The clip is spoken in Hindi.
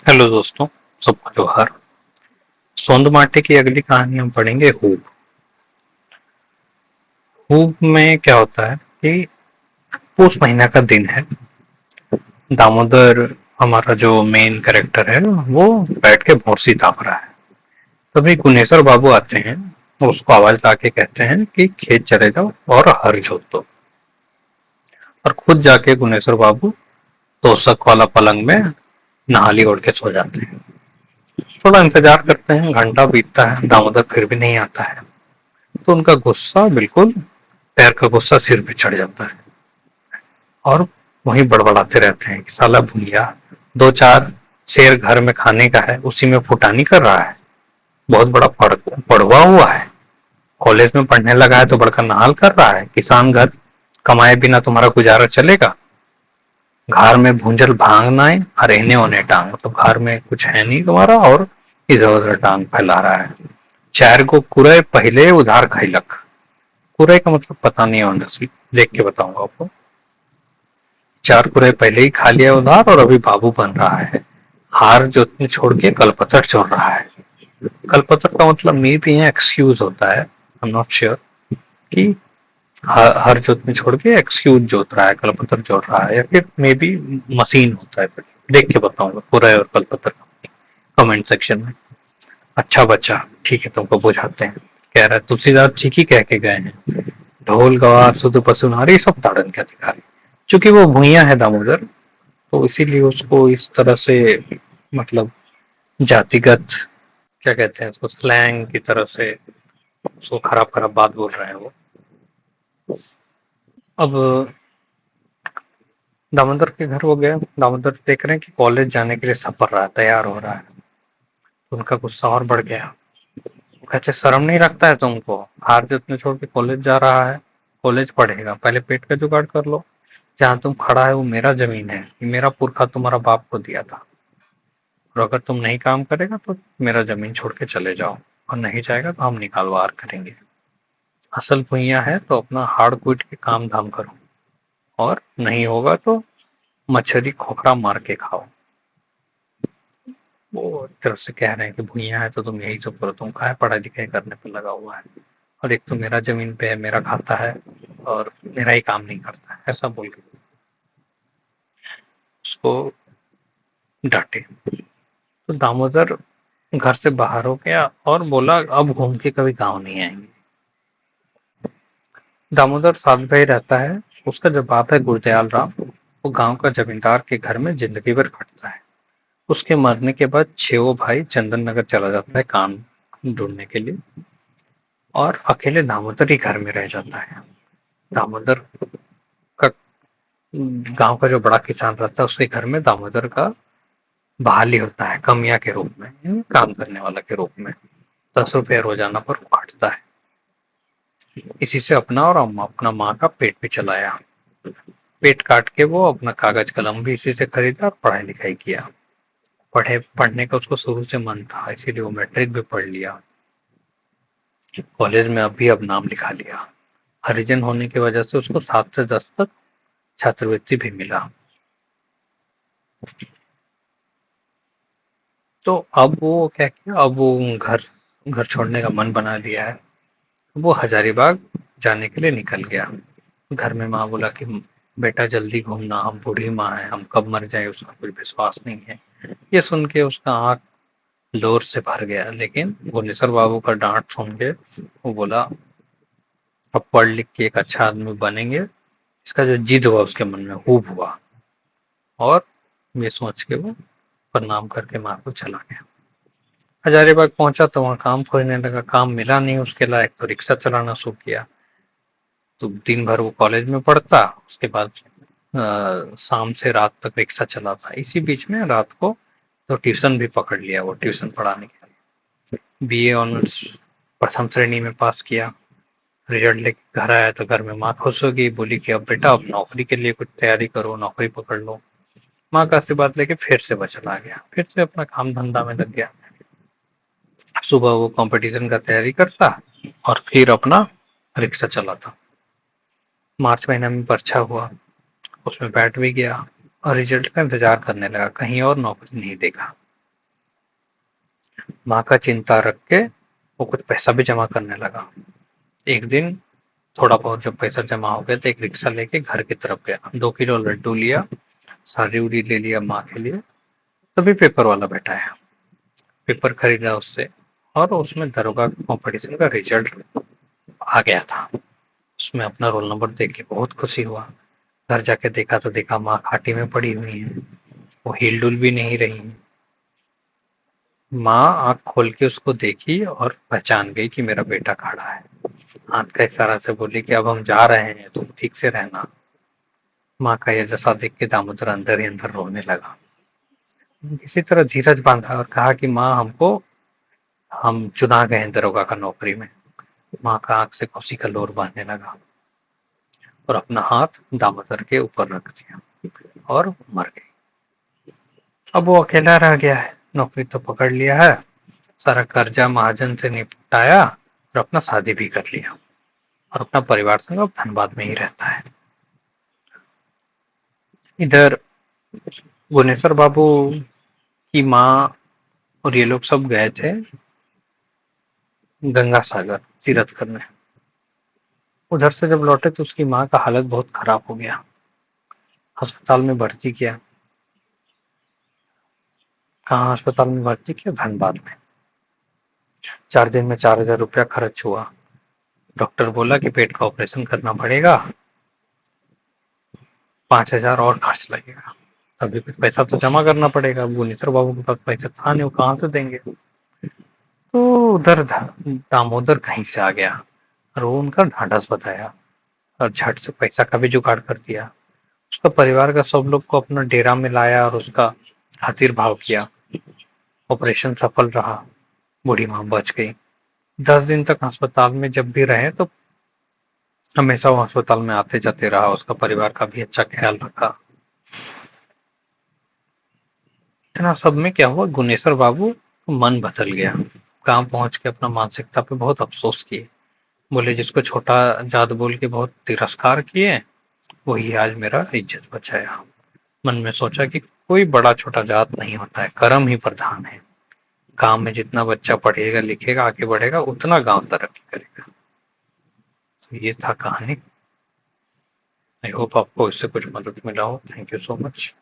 हेलो दोस्तों, सबको जोहार। सोंद माटे की अगली कहानी हम पढ़ेंगे हूब। हूब में क्या होता है कि पूस महीना का दिन है। दामोदर, हमारा जो मेन कैरेक्टर है, वो बैठ के भौंसी ताप रहा है। तभी गुनेश्वर बाबू आते हैं और उसको आवाज ला के कहते हैं कि खेत चले जाओ और हर जोत दो। और खुद जाके गुनेश्वर बाबू तोशक वाला पलंग में नहाली ओढ़ के सो जाते हैं। थोड़ा इंतजार करते हैं, घंटा बीतता है, दामोदर फिर भी नहीं आता है। तो उनका गुस्सा बिल्कुल, पैर का गुस्सा सिर पे चढ़ जाता है और वहीं बड़बड़ाते रहते हैं कि साला भूलिया, दो चार शेर घर में खाने का है, उसी में फुटानी कर रहा है। बहुत बड़ा पड़वा हुआ है, कॉलेज में पढ़ने लगा है तो बड़का नहाल कर रहा है। किसान घर, कमाए बिना तुम्हारा गुजारा चलेगा? घर में भूंजल भांग नाई और रहने होने टांग, मतलब घर में कुछ है नहीं तुम्हारा और इधर उधर टांग फैला रहा है। चार को कुरे पहले उधार खैलक। कुरे का मतलब पता नहीं, ऑनेस्टली देख के बताऊंगा आपको। चार कुरे पहले ही खा लिया उधार और अभी बाबू बन रहा है। हार जोतने छोड़ के कलपतर चोर रहा है। कलपतर का मतलब मे भी यहाँ एक्सक्यूज होता है, आई एम नॉट श्योर कि हर जोतने छोड़ के एक्सक्यूज जोत रहा है, कलपतर जोत रहा है, या फिर मे बी मशीन होता है। देख के बताऊंगा कुरे और कलपतर कमेंट सेक्शन में। अच्छा बच्चा, ठीक है, तुमको बुझाते हैं। कह रहा है तुलसीदास ठीक ही कह के गए हैं, ढोल गवार सुध पसुनारी सब ताड़न के अधिकारी। चूंकि वो भूइया है दामोदर, तो इसीलिए उसको इस तरह से, मतलब जातिगत, क्या कहते हैं उसको, स्लैंग की तरह से उसको खराब खराब बात बोल रहे हैं वो। अब दामोदर के घर वो गए। दामोदर देख रहे हैं कि कॉलेज जाने के लिए सफर रहा है, तैयार हो रहा है। तो उनका गुस्सा और बढ़ गया। वो कहते शर्म नहीं रखता है तुमको? हार जितने छोड़ के कॉलेज जा रहा है, कॉलेज पढ़ेगा, पहले पेट का जुगाड़ कर लो। जहां तुम खड़ा है वो मेरा जमीन है, ये मेरा पुरखा तुम्हारा बाप को दिया था। और अगर तुम नहीं काम करेगा तो मेरा जमीन छोड़ के चले जाओ, और नहीं जाएगा तो हम निकालवार करेंगे। असल भुइयां है तो अपना हाड़ कूट के काम धाम करो, और नहीं होगा तो मछली खोखरा मार के खाओ। वो एक तरफ से कह रहे हैं कि भुइयां है तो तुम यही सब करो, तुम काहे पढ़ाई लिखाई करने पे लगा हुआ है, और एक तो मेरा जमीन पे है, मेरा खाता है, और मेरा ही काम नहीं करता है, ऐसा बोल के उसको डांटे। तो दामोदर घर से बाहर हो गया और बोला अब घूम के कभी गांव नहीं आएंगे। दामोदर सात भाई रहता है। उसका जो बाप है गुरदयाल राम, वो गांव का जमींदार के घर में जिंदगी भर खटता है। उसके मरने के बाद छेवो भाई चंदन नगर चला जाता है काम ढूंढने के लिए, और अकेले दामोदर ही घर में रह जाता है। दामोदर का, गांव का जो बड़ा किसान रहता है उसके घर में दामोदर का बहाली होता है कमिया के रूप में, यानी काम करने वाला के रूप में। 10 रुपये रोजाना पर वो काटता है। इसी से अपना और अपना माँ का पेट भी चलाया। पेट काट के वो अपना कागज कलम भी इसी से खरीदा और पढ़ाई लिखाई किया। पढ़ने का उसको शुरू से मन था, इसीलिए वो मैट्रिक भी पढ़ लिया। कॉलेज में अभी अब नाम लिखा लिया। हरिजन होने की वजह से उसको 7 से 10 तक छात्रवृत्ति भी मिला। तो अब वो क्या किया, अब वो घर घर छोड़ने का मन बना लिया है। वो हजारीबाग जाने के लिए निकल गया। घर में माँ बोला कि बेटा जल्दी घूमना, हम बूढ़ी माँ है, हम कब मर जाए उसका कोई विश्वास नहीं है। ये सुन के उसका आंख लोर से भर गया, लेकिन वो निसर बाबू का डांट सुन के वो बोला अब पढ़ लिख के एक अच्छा आदमी बनेंगे। इसका जो जिद हुआ उसके मन में खूब हुआ, और ये सोच के वो प्रणाम करके माँ को चला गया। हजारीबाग पहुंचा तो वहां काम खोजने लगा, काम मिला नहीं उसके लायक, तो रिक्शा चलाना शुरू किया। तो दिन भर वो कॉलेज में पढ़ता, उसके बाद शाम से रात तक रिक्शा चलाता। इसी बीच में रात को तो ट्यूशन भी पकड़ लिया वो, ट्यूशन पढ़ाने के लिए। बीए ऑनर्स प्रथम श्रेणी में पास किया। रिजल्ट लेके घर आया तो घर में माँ खुश हो गई, बोली कि अब बेटा अब नौकरी के लिए कुछ तैयारी करो, नौकरी पकड़ लो। माँ का आशीर्वाद लेके फिर से बचल आ गया, फिर से अपना काम धंधा में लग गया। सुबह वो कंपटीशन का तैयारी करता और फिर अपना रिक्शा चलाता। मार्च महीने में परीक्षा हुआ, उसमें बैठ भी गया और रिजल्ट का इंतजार करने लगा, कहीं और नौकरी नहीं देखा। माँ का चिंता रख के वो कुछ पैसा भी जमा करने लगा। एक दिन थोड़ा बहुत जब पैसा जमा हो गया तो एक रिक्शा लेके घर की तरफ गया, 2 किलो लड्डू लिया, सारी उड़ी ले लिया माँ के लिए। तभी पेपर वाला बैठा है, पेपर खरीदा उससे, और उसमें दरोगा कंपटीशन का रिजल्ट आ गया था। उसमें अपना रोल नंबर देख के बहुत खुशी हुआ। घर जाके देखा तो देखा माँ खाटी में पड़ी हुई है, वो हिल डुल भी नहीं रही है। माँ आंख खोल के उसको देखी और पहचान गई कि मेरा बेटा खड़ा है। हाथ का इशारा से बोली कि अब हम जा रहे हैं, तुम ठीक से रहना। माँ का यह दशा देख के दामोदर अंदर ही अंदर रोने लगा। किसी तरह धीरज बांधा और कहा कि माँ, हम चुना गए हैं दरोगा का नौकरी में। माँ का आंख से खुशी का लोर बहने लगा और अपना हाथ दामोदर के ऊपर रख दिया और मर गई। अब वो अकेला रह गया है, नौकरी तो पकड़ लिया है, सारा कर्जा महाजन से निपटाया और अपना शादी भी कर लिया और अपना परिवार संग अब धनबाद में ही रहता है। इधर भुवनेश्वर बाबू की माँ और ये लोग सब गए थे गंगा सागर तीर्थ करने। उधर से जब लौटे तो उसकी माँ का हालत बहुत खराब हो गया, अस्पताल में भर्ती किया। कहाँ अस्पताल में भर्ती किया? धनबाद में। 4 दिन में 4,000 रुपया खर्च हुआ। डॉक्टर बोला कि पेट का ऑपरेशन करना पड़ेगा, 5,000 और खर्च लगेगा। तभी कुछ पैसा तो जमा करना पड़ेगा। भुवनेश्वर बाबू के पास पैसा था नहीं, वो कहाँ से देंगे? तो उधर दामोदर कहीं से आ गया और वो उनका ढांढस बताया और झट से पैसा का भी जुगाड़ कर दिया। उसका परिवार का सब लोग को अपना डेरा में लाया और उसका खातिर भाव किया। ऑपरेशन सफल रहा, बूढ़ी माँ बच गई। 10 दिन तक अस्पताल में जब भी रहे तो हमेशा वो अस्पताल में आते जाते रहा, उसका परिवार का भी अच्छा ख्याल रखा। इतना सब में क्या हुआ, गुनेश्वर बाबू मन बदल गया। गांव पहुंच के अपना मानसिकता पे बहुत अफसोस किए। बोले जिसको छोटा जात बोल के बहुत तिरस्कार किए, वही आज मेरा इज्जत बचाया। मन में सोचा कि कोई बड़ा छोटा जात नहीं होता है, कर्म ही प्रधान है। गांव में जितना बच्चा पढ़ेगा लिखेगा आगे बढ़ेगा उतना गांव तरक्की करेगा। तो ये था कहानी। आई होप आपको इससे कुछ मदद मिला हो। Thank you so much.